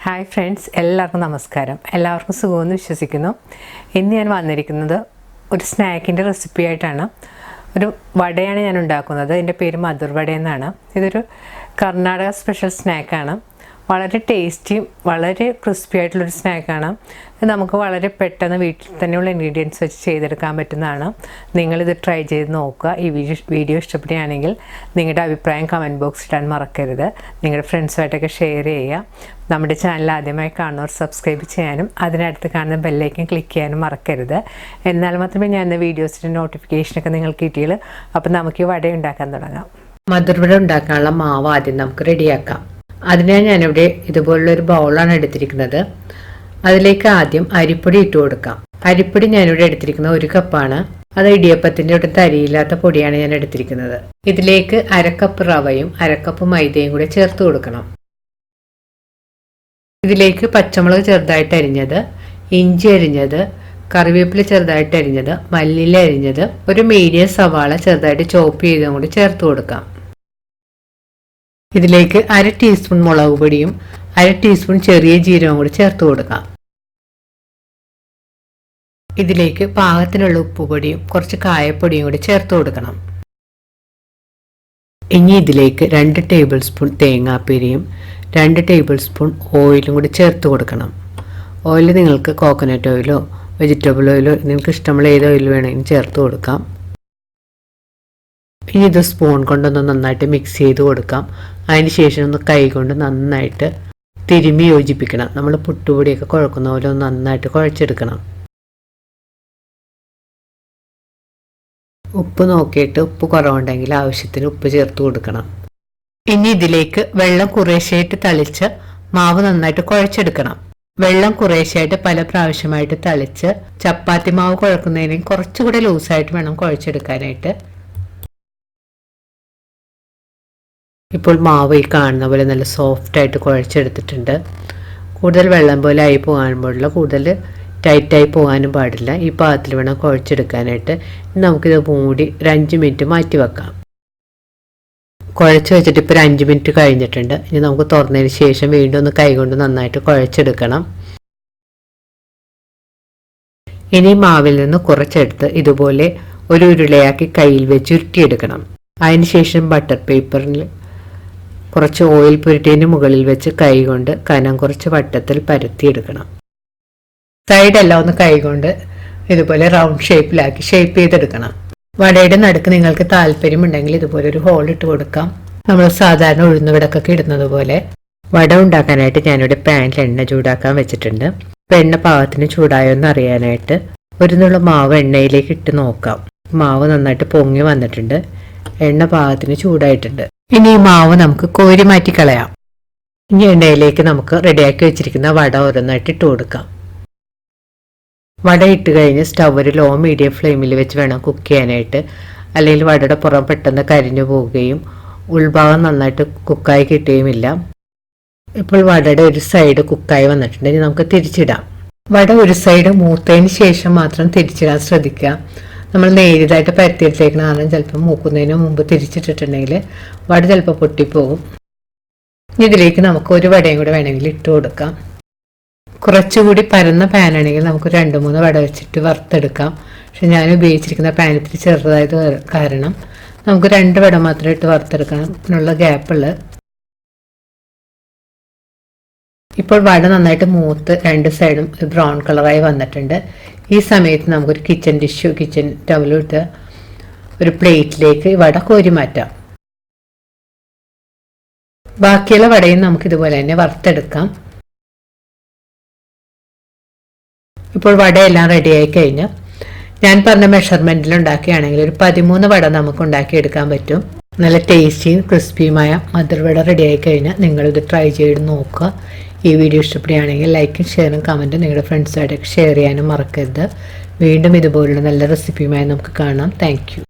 Hi friends, എല്ലാവർക്കും നമസ്കാരം. എല്ലാവർക്കും സുഖമെന്ന് വിശ്വസിക്കുന്നു. ഇന്ന് ഞാൻ വന്നിരിക്കുന്നത് ഒരു സ്നാക്കിൻ്റെ റെസിപ്പി ആയിട്ടാണ്. ഒരു വടയാണ് ഞാൻ ഉണ്ടാക്കുന്നത്. എൻ്റെ പേര് മധുർ വട എന്നാണ്. ഇതൊരു കർണാടക സ്പെഷ്യൽ സ്നാക്കാണ്. വളരെ ടേസ്റ്റിയും വളരെ ക്രിസ്പി ആയിട്ടുള്ളൊരു സ്നാക്കാണ്. ഇത് നമുക്ക് വളരെ പെട്ടെന്ന് വീട്ടിൽ തന്നെയുള്ള ഇൻഗ്രീഡിയൻസ് വെച്ച് ചെയ്തെടുക്കാൻ പറ്റുന്നതാണ്. നിങ്ങളിത് ട്രൈ ചെയ്ത് നോക്കുക. ഈ വീഡിയോ ഇഷ്ടപ്പെടുകയാണെങ്കിൽ നിങ്ങളുടെ അഭിപ്രായം കമൻറ്റ് ബോക്സിൽ ഇടാൻ മറക്കരുത്. നിങ്ങളുടെ ഫ്രണ്ട്സുമായിട്ടൊക്കെ ഷെയർ ചെയ്യുക. നമ്മുടെ ചാനൽ ആദ്യമായി കാണുന്നവർ സബ്സ്ക്രൈബ് ചെയ്യാനും അതിനടുത്ത് കാണുന്ന ബെല്ലൈക്കൻ ക്ലിക്ക് ചെയ്യാനും മറക്കരുത്. എന്നാൽ മാത്രമേ ഞാൻ ഇന്ന് വീഡിയോസിൻ്റെ നോട്ടിഫിക്കേഷനൊക്കെ നിങ്ങൾക്ക് കിട്ടിയുള്ളൂ. അപ്പോൾ നമുക്ക് ഈ വട ഉണ്ടാക്കാൻ തുടങ്ങാം. മധുർ വട ഉണ്ടാക്കാനുള്ള മാവ് ആദ്യം നമുക്ക് റെഡിയാക്കാം. അതിനായി ഞാനിവിടെ ഇതുപോലുള്ളൊരു ബൗളാണ് എടുത്തിരിക്കുന്നത്. അതിലേക്ക് ആദ്യം അരിപ്പൊടി ഇട്ട് കൊടുക്കാം. അരിപ്പൊടി ഞാനിവിടെ എടുത്തിരിക്കുന്നത് 1 കപ്പാണ്. അത് ഇടിയപ്പത്തിൻ്റെ ഒരു തരിയില്ലാത്ത പൊടിയാണ് ഞാൻ എടുത്തിരിക്കുന്നത്. ഇതിലേക്ക് 1/2 കപ്പ് റവയും 1/2 കപ്പ് മൈദയും കൂടെ ചേർത്ത് കൊടുക്കണം. ഇതിലേക്ക് പച്ചമുളക് ചെറുതായിട്ട് അരിഞ്ഞത്, ഇഞ്ചി അരിഞ്ഞത്, കറിവേപ്പില ചെറുതായിട്ട് അരിഞ്ഞത്, മല്ലിയില അരിഞ്ഞത്, ഒരു മീഡിയം സവാള ചെറുതായിട്ട് ചോപ്പ് ചെയ്തും കൂടി ചേർത്ത് കൊടുക്കാം. ഇതിലേക്ക് 1/2 ടീസ്പൂൺ മുളക് പൊടിയും 1/2 ടീസ്പൂൺ ചെറിയ ജീരകവും കൂടി ചേർത്ത് കൊടുക്കാം. ഇതിലേക്ക് പാകത്തിനുള്ള ഉപ്പുപൊടിയും കുറച്ച് കായപ്പൊടിയും കൂടി ചേർത്ത് കൊടുക്കണം. ഇനി ഇതിലേക്ക് 2 ടേബിൾ സ്പൂൺ തേങ്ങാപ്പീരയും 2 ടേബിൾ സ്പൂൺ ഓയിലും കൂടി ചേർത്ത് കൊടുക്കണം. ഓയിൽ നിങ്ങൾക്ക് കോക്കനട്ട് ഓയിലോ വെജിറ്റബിൾ ഓയിലോ നിങ്ങൾക്ക് ഇഷ്ടമുള്ള ഏത് ഓയിൽ വേണമെങ്കിലും ചേർത്ത് കൊടുക്കാം. ഇനി ഇത് സ്പൂൺ കൊണ്ടൊന്ന് നന്നായിട്ട് മിക്സ് ചെയ്ത് കൊടുക്കാം. അതിന് ശേഷം ഒന്ന് കൈ കൊണ്ട് നന്നായിട്ട് തിരുമ്മി യോജിപ്പിക്കണം. നമ്മൾ പുട്ടുപൊടിയൊക്കെ കുഴക്കുന്ന പോലെ ഒന്ന് നന്നായിട്ട് കുഴച്ചെടുക്കണം. ഉപ്പ് നോക്കിയിട്ട് ഉപ്പ് കുറവുണ്ടെങ്കിൽ ആവശ്യത്തിന് ഉപ്പ് ചേർത്ത് കൊടുക്കണം. ഇനി ഇതിലേക്ക് വെള്ളം കുറേശ്ശായിട്ട് തളിച്ച് മാവ് നന്നായിട്ട് കുഴച്ചെടുക്കണം. വെള്ളം കുറേശ്ശായിട്ട് പല പ്രാവശ്യമായിട്ട് തളിച്ച് ചപ്പാത്തി മാവ് കുഴക്കുന്നതിനും കുറച്ചുകൂടെ ലൂസായിട്ട് വേണം കുഴച്ചെടുക്കാനായിട്ട്. ഇപ്പോൾ മാവ് ഈ കാണുന്ന പോലെ നല്ല സോഫ്റ്റായിട്ട് കുഴച്ചെടുത്തിട്ടുണ്ട്. കൂടുതൽ വെള്ളം പോലെ ആയി പോകാൻ പാടില്ല, കൂടുതൽ ടൈറ്റായി പോകാനും പാടില്ല. ഈ പാകത്തിൽ വേണം കുഴച്ചെടുക്കാനായിട്ട്. നമുക്കിത് മൂടി ഒരു 5 മിനിറ്റ് മാറ്റി വെക്കാം. കുഴച്ച് വെച്ചിട്ട് ഇപ്പോൾ ഒരു 5 മിനിറ്റ് കഴിഞ്ഞിട്ടുണ്ട്. ഇനി നമുക്ക് തുറന്നതിന് ശേഷം വീണ്ടും ഒന്ന് കൈകൊണ്ട് നന്നായിട്ട് കുഴച്ചെടുക്കണം. ഇനി മാവിൽ നിന്ന് കുറച്ചെടുത്ത് ഇതുപോലെ ഒരു ഉരുളയാക്കി കയ്യിൽ വെച്ച് ഉരുട്ടിയെടുക്കണം. അതിനുശേഷം ബട്ടർ പേപ്പറിൽ കുറച്ച് ഓയിൽ പുരട്ടിയതിന് മുകളിൽ വെച്ച് കൈകൊണ്ട് കനം കുറച്ച് വട്ടത്തിൽ പരത്തിയെടുക്കണം. സൈഡെല്ലാം ഒന്ന് കൈകൊണ്ട് ഇതുപോലെ റൗണ്ട് ഷേപ്പിലാക്കി ഷേപ്പ് ചെയ്തെടുക്കണം. വടയുടെ നടുക്ക് നിങ്ങൾക്ക് താല്പര്യമുണ്ടെങ്കിൽ ഇതുപോലെ ഒരു ഹോൾ ഇട്ട് കൊടുക്കാം. നമ്മൾ സാധാരണ ഉഴുന്നുവടക്കൊക്കെ ഇടുന്നത് പോലെ. വട ഉണ്ടാക്കാനായിട്ട് ഞാനിവിടെ പാനിൽ എണ്ണ ചൂടാക്കാൻ വെച്ചിട്ടുണ്ട്. ഇപ്പം എണ്ണ പാകത്തിന് ചൂടായോ എന്ന് അറിയാനായിട്ട് ഒരു നുള്ള മാവ് എണ്ണയിലേക്ക് ഇട്ട് നോക്കാം. മാവ് നന്നായിട്ട് പൊങ്ങി വന്നിട്ടുണ്ട്. എണ്ണ പാകത്തിന് ചൂടായിട്ടുണ്ട്. ഇനി ഈ മാവ് നമുക്ക് കോരി മാറ്റി കളയാം. ഇനി എണ്ണയിലേക്ക് നമുക്ക് റെഡിയാക്കി വെച്ചിരിക്കുന്ന വട ഓരോന്നായിട്ട് ഇട്ട് കൊടുക്കാം. വട ഇട്ട് കഴിഞ്ഞ് സ്റ്റവ് ഒരു ലോ മീഡിയം ഫ്ലെയിമിൽ വെച്ച് വേണം കുക്ക് ചെയ്യാനായിട്ട്. അല്ലെങ്കിൽ വടയുടെ പുറം പെട്ടെന്ന് കരിഞ്ഞു പോവുകയും ഉൾഭാഗം നന്നായിട്ട് കുക്കായി കിട്ടുകയുമില്ല. ഇപ്പോൾ വടയുടെ ഒരു സൈഡ് കുക്കായി വന്നിട്ടുണ്ട്. ഇനി നമുക്ക് തിരിച്ചിടാം. വട ഒരു സൈഡ് മൂത്തതിന് ശേഷം മാത്രം തിരിച്ചിടാൻ ശ്രദ്ധിക്കുക. നമ്മൾ നേരിയതായിട്ട് പരത്തിയെടുത്തേക്കുന്ന കാരണം ചിലപ്പോൾ മൂക്കുന്നതിന് മുമ്പ് തിരിച്ചിട്ടിട്ടുണ്ടെങ്കിൽ വട ചിലപ്പോൾ പൊട്ടിപ്പോകും. ഇതിലേക്ക് നമുക്ക് ഒരു വടയും കൂടെ വേണമെങ്കിൽ ഇട്ട് കൊടുക്കാം. കുറച്ചുകൂടി പരന്ന പാനാണെങ്കിൽ നമുക്ക് 2-3 വട വെച്ചിട്ട് വറുത്തെടുക്കാം. പക്ഷെ ഞാൻ ഉപയോഗിച്ചിരിക്കുന്ന പാൻ ഇത്തിരി ചെറുതായത് കാരണം നമുക്ക് 2 വട മാത്രം ഇട്ട് വറുത്തെടുക്കാനുള്ള ഗ്യാപ്പുള്ളത്. ഇപ്പോൾ വട നന്നായിട്ട് മൂത്ത് 2 സൈഡും ബ്രൗൺ കളറായി വന്നിട്ടുണ്ട്. ഈ സമയത്ത് നമുക്കൊരു കിച്ചൺ ടവലും ഇട്ട് ഒരു പ്ലേറ്റിലേക്ക് വട കോരി മാറ്റാം. ബാക്കിയുള്ള വടയും നമുക്കിതുപോലെ തന്നെ വറുത്തെടുക്കാം. ഇപ്പോൾ വടയെല്ലാം റെഡിയായി കഴിഞ്ഞ് ഞാൻ പറഞ്ഞ മെഷർമെൻറ്റിൽ ഉണ്ടാക്കുകയാണെങ്കിൽ ഒരു 13 വട നമുക്ക് ഉണ്ടാക്കിയെടുക്കാൻ പറ്റും. നല്ല ടേസ്റ്റിയും ക്രിസ്പിയുമായ മധുർ വട റെഡിയായി കഴിഞ്ഞാൽ നിങ്ങളിത് ട്രൈ ചെയ്ത് നോക്കുക. ഈ വീഡിയോ ഇഷ്ടപ്പെടുകയാണെങ്കിൽ ലൈക്കും ഷെയറും കമൻറ്റും നിങ്ങളുടെ ഫ്രണ്ട്സുമായിട്ടൊക്കെ ഷെയർ ചെയ്യാനും മറക്കരുത്. വീണ്ടും ഇതുപോലുള്ള നല്ല റെസിപ്പിയുമായി നമുക്ക് കാണാം. Thank you.